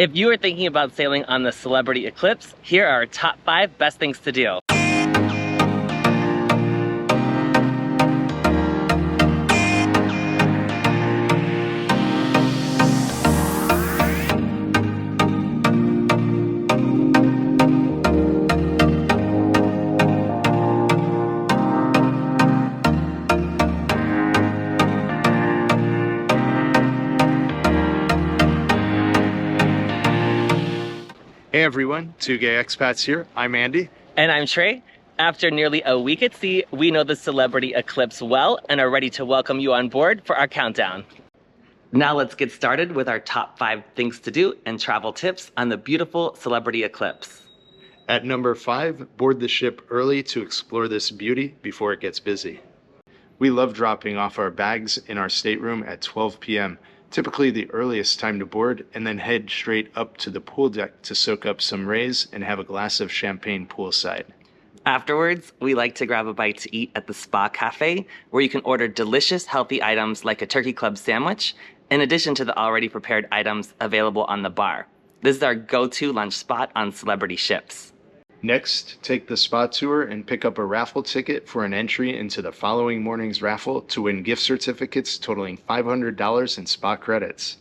If you are thinking about sailing on the Celebrity Eclipse, here are our top 5 best things to do. Hey everyone, Two Gay Expats here. I'm Andy. And I'm Trey. After nearly a week at sea, we know the Celebrity Eclipse well and are ready to welcome you on board for our countdown. Now let's get started with our top 5 things to do and travel tips on the beautiful Celebrity Eclipse. At number 5, board the ship early to explore this beauty before it gets busy. We love dropping off our bags in our stateroom at 12 p.m., typically the earliest time to board, and then head straight up to the pool deck to soak up some rays and have a glass of champagne poolside. Afterwards, we like to grab a bite to eat at the Spa Cafe, where you can order delicious, healthy items like a turkey club sandwich, in addition to the already prepared items available on the bar. This is our go-to lunch spot on celebrity ships. Next, take the spa tour and pick up a raffle ticket for an entry into the following morning's raffle to win gift certificates totaling $500 in spa credits.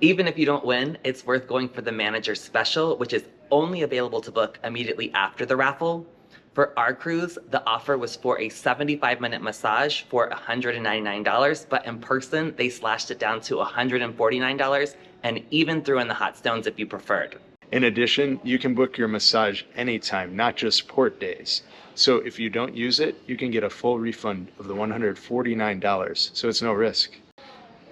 Even if you don't win, it's worth going for the manager special, which is only available to book immediately after the raffle. For our cruise, the offer was for a 75-minute massage for $199, but in person, they slashed it down to $149 and even threw in the hot stones if you preferred. In addition, you can book your massage anytime, not just port days. So if you don't use it, you can get a full refund of the $149, so it's no risk.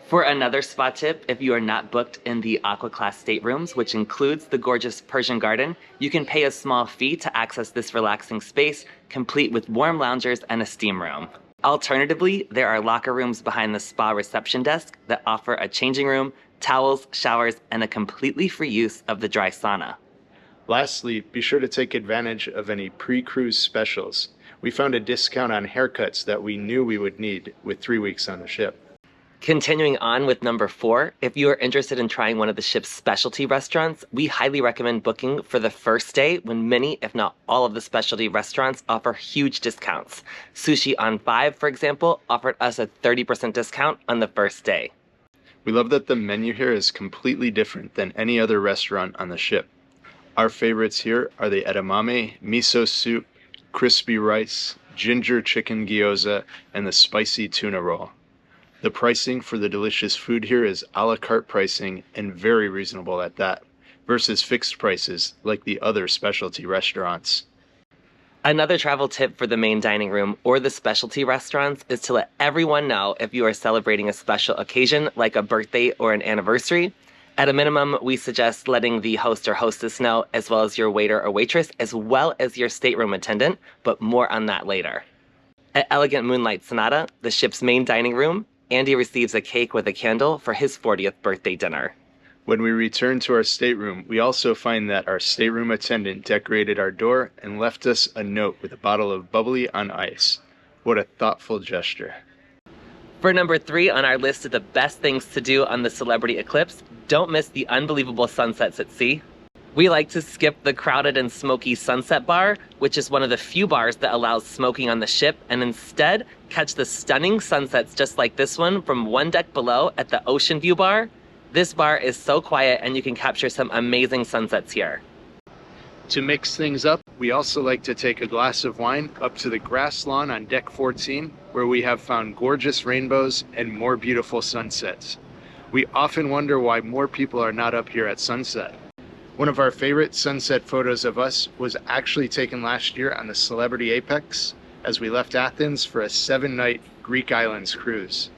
For another spa tip, if you are not booked in the Aqua Class staterooms, which includes the gorgeous Persian garden, you can pay a small fee to access this relaxing space, complete with warm loungers and a steam room. Alternatively, there are locker rooms behind the spa reception desk that offer a changing room, towels, showers, and a completely free use of the dry sauna. Lastly, be sure to take advantage of any pre-cruise specials. We found a discount on haircuts that we knew we would need with 3 weeks on the ship. Continuing on with number 4, if you are interested in trying one of the ship's specialty restaurants, we highly recommend booking for the first day when many, if not all of the specialty restaurants offer huge discounts. Sushi on 5, for example, offered us a 30% discount on the first day. We love that the menu here is completely different than any other restaurant on the ship. Our favorites here are the edamame, miso soup, crispy rice, ginger chicken gyoza, and the spicy tuna roll. The pricing for the delicious food here is a la carte pricing and very reasonable at that, versus fixed prices like the other specialty restaurants. Another travel tip for the main dining room or the specialty restaurants is to let everyone know if you are celebrating a special occasion like a birthday or an anniversary. At a minimum, we suggest letting the host or hostess know, as well as your waiter or waitress, as well as your stateroom attendant, but more on that later. At Elegant Moonlight Sonata, the ship's main dining room, Andy receives a cake with a candle for his 40th birthday dinner. When we return to our stateroom, we also find that our stateroom attendant decorated our door and left us a note with a bottle of bubbly on ice. What a thoughtful gesture. For number 3 on our list of the best things to do on the Celebrity Eclipse, don't miss the unbelievable sunsets at sea. We like to skip the crowded and smoky Sunset Bar, which is one of the few bars that allows smoking on the ship, and instead catch the stunning sunsets just like this one from one deck below at the Ocean View Bar. This bar is so quiet and you can capture some amazing sunsets here. To mix things up, we also like to take a glass of wine up to the grass lawn on deck 14, where we have found gorgeous rainbows and more beautiful sunsets. We often wonder why more people are not up here at sunset. One of our favorite sunset photos of us was actually taken last year on the Celebrity Apex as we left Athens for a 7-night Greek Islands cruise.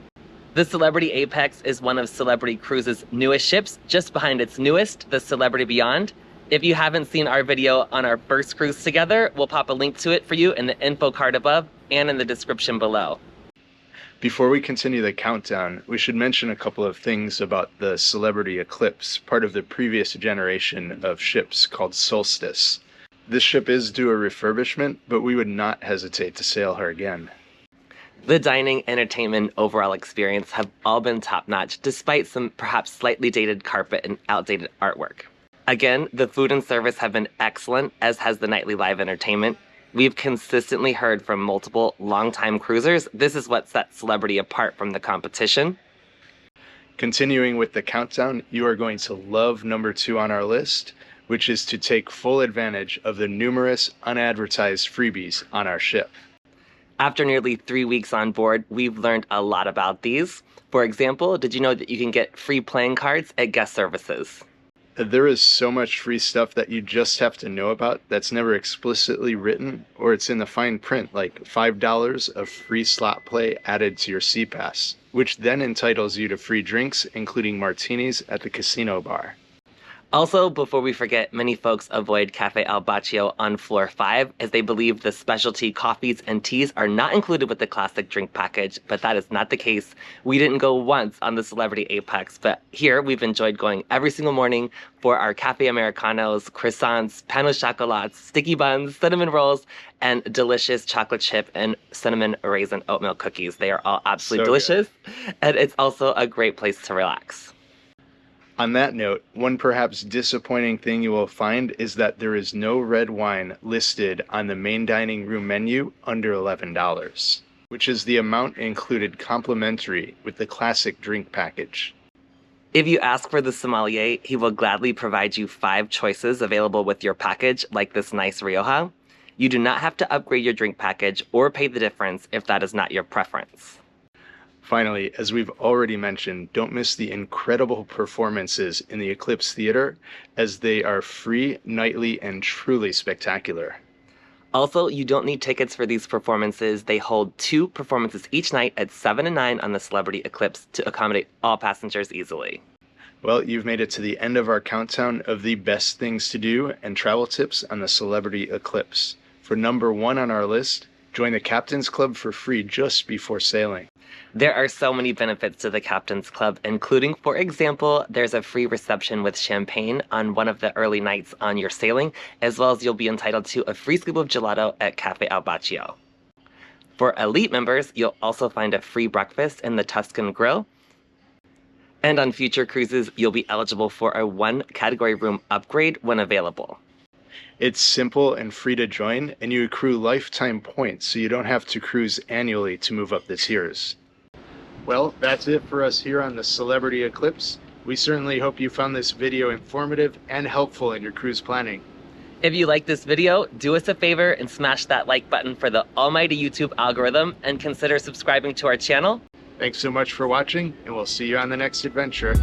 The Celebrity Apex is one of Celebrity Cruises' newest ships, just behind its newest, the Celebrity Beyond. If you haven't seen our video on our first cruise together, we'll pop a link to it for you in the info card above and in the description below. Before we continue the countdown, we should mention a couple of things about the Celebrity Eclipse, part of the previous generation of ships called Solstice. This ship is due a refurbishment, but we would not hesitate to sail her again. The dining, entertainment, overall experience have all been top-notch, despite some perhaps slightly dated carpet and outdated artwork. Again, the food and service have been excellent, as has the nightly live entertainment. We've consistently heard from multiple longtime cruisers this is what sets Celebrity apart from the competition. Continuing with the countdown, you are going to love number 2 on our list, which is to take full advantage of the numerous unadvertised freebies on our ship. After nearly 3 weeks on board, we've learned a lot about these. For example, did you know that you can get free playing cards at guest services? There is so much free stuff that you just have to know about that's never explicitly written, or it's in the fine print, like $5 of free slot play added to your sea pass, which then entitles you to free drinks, including martinis at the casino bar. Also, before we forget, many folks avoid Cafe Al Baccio on floor 5 as they believe the specialty coffees and teas are not included with the classic drink package, but that is not the case. We didn't go once on the Celebrity Apex, but here we've enjoyed going every single morning for our Cafe Americanos, croissants, pain au chocolat, sticky buns, cinnamon rolls, and delicious chocolate chip and cinnamon raisin oatmeal cookies. They are all absolutely delicious, and it's also a great place to relax. On that note, one perhaps disappointing thing you will find is that there is no red wine listed on the main dining room menu under $11, which is the amount included complimentary with the classic drink package. If you ask for the sommelier, he will gladly provide you 5 choices available with your package, like this nice Rioja. You do not have to upgrade your drink package or pay the difference if that is not your preference. Finally, as we've already mentioned, don't miss the incredible performances in the Eclipse Theater, as they are free, nightly, and truly spectacular. Also, you don't need tickets for these performances. They hold 2 performances each night at 7 and 9 on the Celebrity Eclipse to accommodate all passengers easily. Well, you've made it to the end of our countdown of the best things to do and travel tips on the Celebrity Eclipse. For number 1 on our list, join the Captain's Club for free just before sailing. There are so many benefits to the Captain's Club, including, for example, there's a free reception with champagne on one of the early nights on your sailing, as well as you'll be entitled to a free scoop of gelato at Cafe Al Baccio. For elite members, you'll also find a free breakfast in the Tuscan Grill. And on future cruises, you'll be eligible for a 1 category room upgrade when available. It's simple and free to join, and you accrue lifetime points, so you don't have to cruise annually to move up the tiers. Well, that's it for us here on the Celebrity Eclipse. We certainly hope you found this video informative and helpful in your cruise planning. If you like this video, do us a favor and smash that like button for the almighty YouTube algorithm, and consider subscribing to our channel. Thanks so much for watching, and we'll see you on the next adventure.